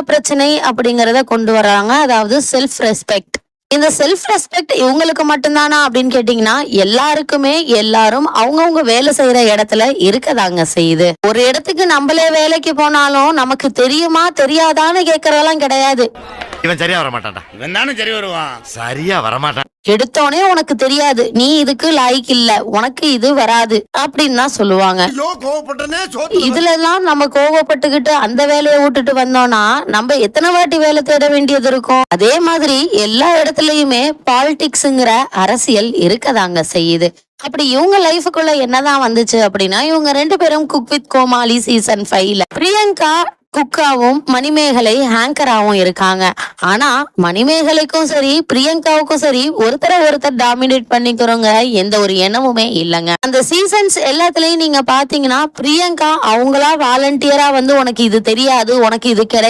பிரச்சனை அப்படிங்கறத கொண்டு வர்றாங்க. அதாவது செல்ஃப் ரெஸ்பெக்ட். இந்த செல்ஃப் ரெஸ்பெக்ட் இவங்களுக்கு மட்டும்தானா அப்படின்னு கேட்டீங்கன்னா, எல்லாருக்குமே எல்லாரும் அவங்கவுங்க வேலை செய்யற இடத்துல இருக்கதாங்க செய்யுது. ஒரு இடத்துக்கு நம்மளே வேலைக்கு போனாலும் நமக்கு தெரியுமா தெரியாதான்னு கேட்கறதெல்லாம் கிடையாது. இவன் சரியா வர மாட்டான்டா. இவன் தானே சரி வருவான். சரியா வரமாட்டான். எடுத்தோனே உனக்கு தெரியாது, நீ இதுக்கு லாய்க்கு இல்ல, உனக்கு இது வராது அப்படின்னு தான் சொல்லுவாங்க. இதுல எல்லாம் நம்ம கோவப்பட்டுக்கிட்டு அந்த வேலையை விட்டுட்டு வந்தோம்னா நம்ம எத்தனை வாட்டி வேலை தேட வேண்டியது இருக்கும். அதே மாதிரி எல்லா இடத்துலயுமே பாலிடிக்ஸ்ங்கிற அரசியல் இருக்கதாங்க செய்யுது. அப்படி இவங்க லைஃபுக்குள்ள என்னதான் வந்துச்சு அப்படின்னா, இவங்க 2 பேரும் குக் வித் கோமாளி சீசன் 5ல பிரியங்கா குக்காவும் மணிமேகலை ஹேங்கராவும் இருக்காங்க. ஆனா மணிமேகலைக்கும் சரி பிரியங்காவுக்கும் சரி ஒருத்தர் டாமினேட் பண்ணிக்கிறோங்க எந்த ஒரு எண்ணமுமே இல்லைங்க. அந்த சீசன்ஸ் எல்லாத்துலயும் நீங்க பாத்தீங்கன்னா பிரியங்கா அவங்களா வாலண்டியரா வந்து உனக்கு இது தெரியாது, உனக்கு இது கிடையாது